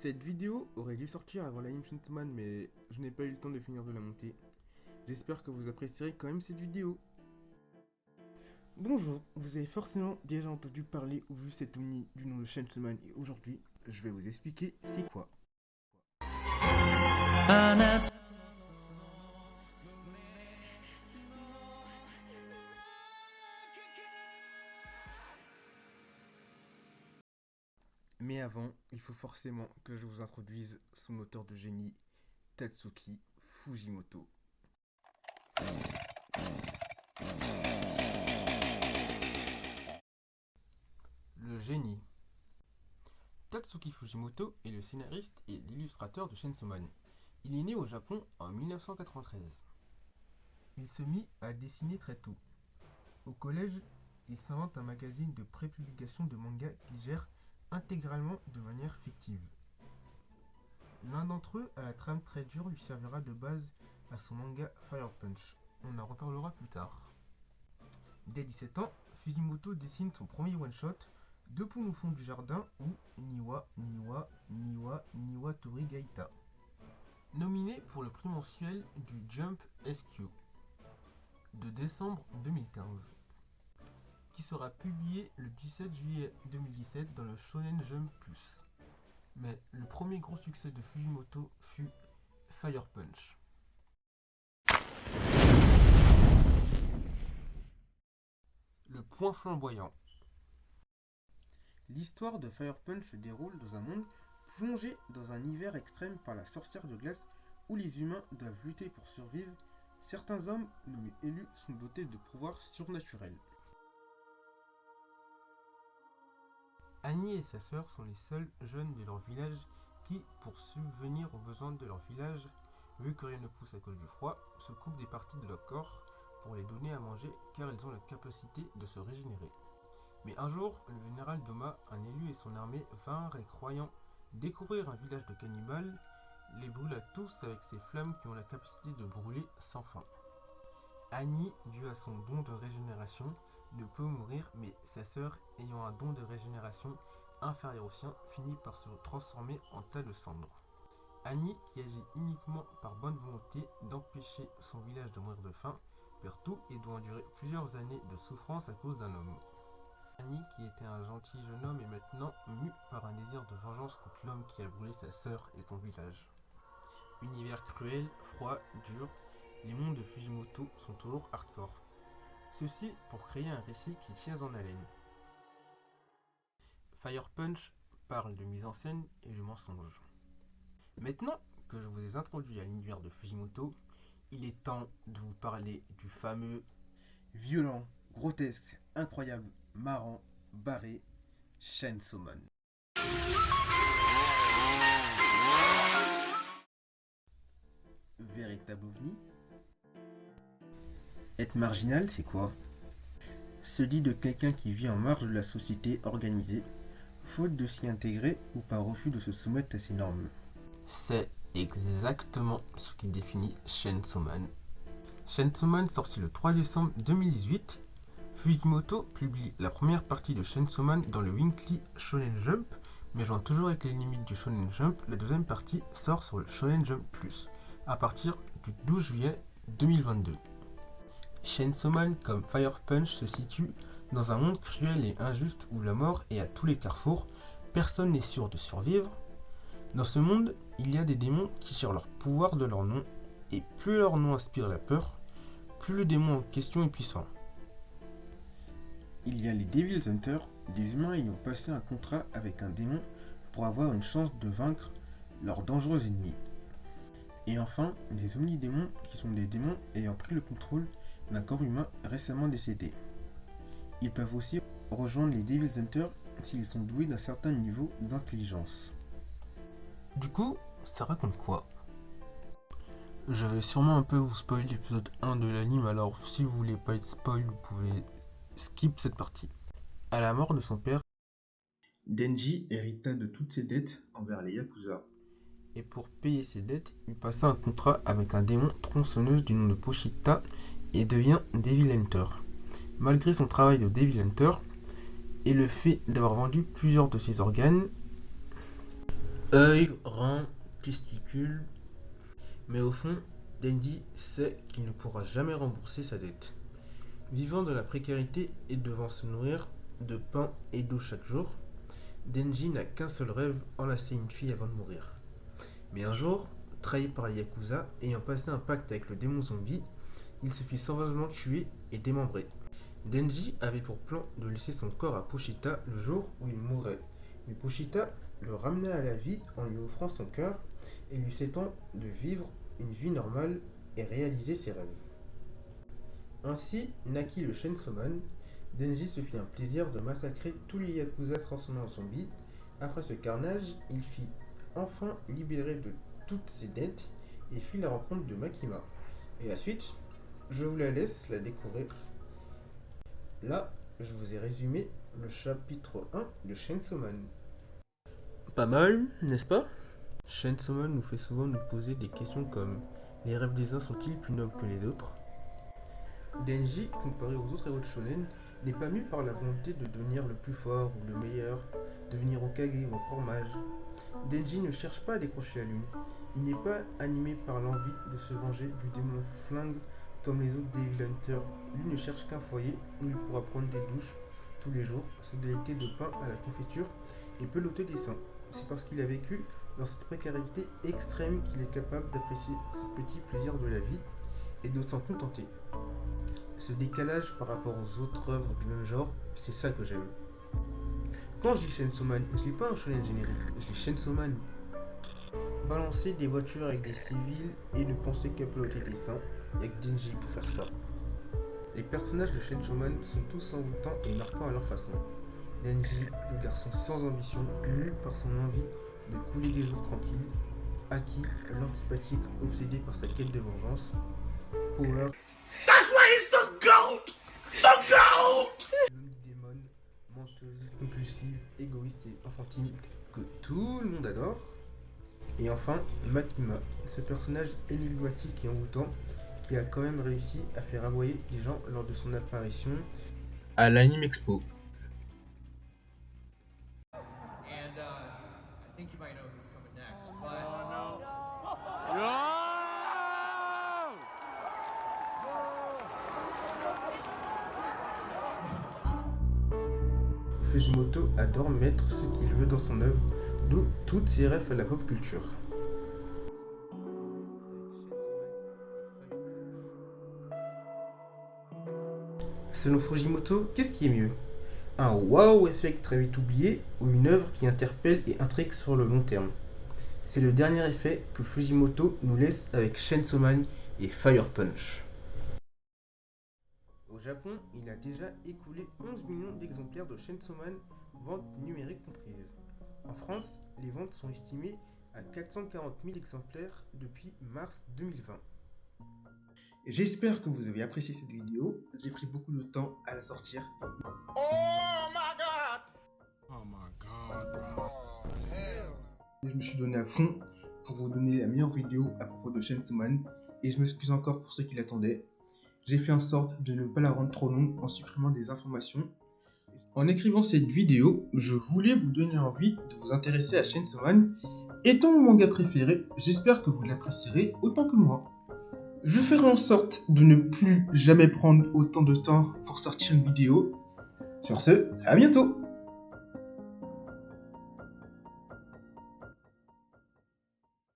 Cette vidéo aurait dû sortir avant l'anime Chainsaw Man, mais je n'ai pas eu le temps de finir de la monter. J'espère que vous apprécierez quand même cette vidéo. Bonjour, vous avez forcément déjà entendu parler ou vu cet omni du nom de Chainsaw Man et aujourd'hui, je vais vous expliquer c'est quoi. Mais avant, il faut forcément que je vous introduise son auteur de génie, Tatsuki Fujimoto. Le génie. Tatsuki Fujimoto est le scénariste et l'illustrateur de Chainsaw Man. Il est né au Japon en 1993. Il se mit à dessiner très tôt. Au collège, il s'invente un magazine de prépublication de manga qu'il gère intégralement de manière fictive. L'un d'entre eux, à la trame très dure, lui servira de base à son manga Fire Punch. On en reparlera plus tard. Dès 17 ans, Fujimoto dessine son premier one-shot, Deux poules au fond du jardin ou Niwa Tori Gaita. Nominé pour le prix mensuel du Jump SQ de décembre 2015, qui sera publié le 17 juillet 2017 dans le Shonen Jump Plus. Mais le premier gros succès de Fujimoto fut Fire Punch. Le point flamboyant. L'histoire de Fire Punch se déroule dans un monde plongé dans un hiver extrême par la sorcière de glace où les humains doivent lutter pour survivre. Certains hommes, nommés élus, sont dotés de pouvoirs surnaturels. Annie et sa sœur sont les seuls jeunes de leur village qui, pour subvenir aux besoins de leur village, vu que rien ne pousse à cause du froid, se coupent des parties de leur corps pour les donner à manger car elles ont la capacité de se régénérer. Mais un jour, le général Doma, un élu et son armée vinrent et croyant découvrir un village de cannibales, les brûla tous avec ces flammes qui ont la capacité de brûler sans fin. Annie, dû à son don de régénération, ne peut mourir, mais sa sœur, ayant un don de régénération inférieur au sien, finit par se transformer en tas de cendres. Annie, qui agit uniquement par bonne volonté d'empêcher son village de mourir de faim, perd tout et doit endurer plusieurs années de souffrance à cause d'un homme. Annie, qui était un gentil jeune homme, est maintenant mue par un désir de vengeance contre l'homme qui a brûlé sa sœur et son village. Univers cruel, froid, dur, les mondes de Fujimoto sont toujours hardcore. Ceci pour créer un récit qui tient en haleine. Fire Punch parle de mise en scène et de mensonge. Maintenant que je vous ai introduit à l'univers de Fujimoto, il est temps de vous parler du fameux violent, grotesque, incroyable, marrant, barré, Chainsaw Man. Véritable ovni. Être marginal, c'est quoi? Se dit de quelqu'un qui vit en marge de la société organisée, faute de s'y intégrer ou par refus de se soumettre à ses normes. C'est exactement ce qui définit Chainsaw Man. Chainsaw Man, sorti le 3 décembre 2018, Fujimoto publie la première partie de Chainsaw Man dans le Weekly Shonen Jump, mais jouant toujours avec les limites du Shonen Jump, la deuxième partie sort sur le Shonen Jump Plus, à partir du 12 juillet 2022. Chainsaw Man, comme Fire Punch, se situe dans un monde cruel et injuste où la mort est à tous les carrefours, personne n'est sûr de survivre. Dans ce monde, il y a des démons qui tirent leur pouvoir de leur nom, et plus leur nom inspire la peur, plus le démon en question est puissant. Il y a les Devil's Hunters, des humains ayant passé un contrat avec un démon pour avoir une chance de vaincre leurs dangereux ennemis. Et enfin, les omnidémons qui sont des démons ayant pris le contrôle d'un corps humain récemment décédé. Ils peuvent aussi rejoindre les Devil's Hunters s'ils sont doués d'un certain niveau d'intelligence. Du coup, ça raconte quoi? Je vais sûrement un peu vous spoiler l'épisode 1 de l'anime, alors si vous voulez pas être spoil, vous pouvez skip cette partie. À la mort de son père, Denji hérita de toutes ses dettes envers les Yakuza. Et pour payer ses dettes, il passa un contrat avec un démon tronçonneuse du nom de Pochita et devient Devil Hunter. Malgré son travail de Devil Hunter et le fait d'avoir vendu plusieurs de ses organes, œil, rein, testicules. Mais au fond, Denji sait qu'il ne pourra jamais rembourser sa dette. Vivant dans la précarité et devant se nourrir de pain et d'eau chaque jour, Denji n'a qu'un seul rêve, enlacer une fille avant de mourir. Mais un jour, trahi par les Yakuza, ayant passé un pacte avec le démon zombie, il se fit sauvagement tuer et démembrer. Denji avait pour plan de laisser son corps à Pochita le jour où il mourrait. Mais Pochita le ramena à la vie en lui offrant son cœur et lui souhaitant de vivre une vie normale et réaliser ses rêves. Ainsi naquit le Chainsaw-Man. Denji se fit un plaisir de massacrer tous les Yakuza transformés en zombies. Après ce carnage, il fit enfin libéré de toutes ses dettes et fit la rencontre de Makima. Et la suite, je vous la laisse la découvrir. Là, je vous ai résumé le chapitre 1 de Chainsaw-Man. Pas mal, n'est-ce pas? Chainsaw-Man nous fait souvent nous poser des questions comme: les rêves des uns sont-ils plus nobles que les autres? Denji, comparé aux autres héros de shonen, n'est pas mu par la volonté de devenir le plus fort ou le meilleur, devenir Hokage ou encore mage. Denji ne cherche pas à décrocher la lune. Il n'est pas animé par l'envie de se venger du démon flingue comme les autres Devil Hunters. Lui ne cherche qu'un foyer où il pourra prendre des douches tous les jours, se délecter de pain à la confiture et peloter des seins. C'est parce qu'il a vécu dans cette précarité extrême qu'il est capable d'apprécier ces petits plaisirs de la vie et de s'en contenter. Ce décalage par rapport aux autres œuvres du même genre, c'est ça que j'aime. Quand je dis Chainsaw-Man, je lis pas un shonen générique, je lis Chainsaw-Man. Balancer des voitures avec des civils et ne penser qu'à peloter des seins, avec Denji pour faire ça. Les personnages de Chainsaw-Man sont tous envoûtants et marquants à leur façon. Denji, le garçon sans ambition, mu par son envie de couler des jours tranquilles. Aki, l'antipathique obsédé par sa quête de vengeance. Power, That's why he's the GOAT! The GOAT! l'omnidémone, menteuse, compulsive, égoïste et enfantine que tout le monde adore. Et enfin, Makima, ce personnage énigmatique et envoûtant qui a quand même réussi à faire aboyer des gens lors de son apparition à l'Anime Expo. And I think you might know who's coming next, but Fujimoto adore mettre ce qu'il veut dans son œuvre, d'où toutes ses rêves à la pop culture. Selon Fujimoto, qu'est-ce qui est mieux? Un wow effect très vite oublié ou une œuvre qui interpelle et intrigue sur le long terme? C'est le dernier effet que Fujimoto nous laisse avec Chainsaw-Man et Fire Punch. Au Japon, il a déjà écoulé 11 millions d'exemplaires de Chainsaw-Man, ventes numériques comprises. En France, les ventes sont estimées à 440 000 exemplaires depuis mars 2020. J'espère que vous avez apprécié cette vidéo. J'ai pris beaucoup de temps à la sortir. Oh my god! Oh my god, bro. Oh hell! Je me suis donné à fond pour vous donner la meilleure vidéo à propos de Chainsaw-Man et je m'excuse encore pour ceux qui l'attendaient. J'ai fait en sorte de ne pas la rendre trop longue en supprimant des informations. En écrivant cette vidéo, je voulais vous donner envie de vous intéresser à Chainsaw-Man. Étant mon manga préféré, j'espère que vous l'apprécierez autant que moi. Je ferai en sorte de ne plus jamais prendre autant de temps pour sortir une vidéo. Sur ce, à bientôt!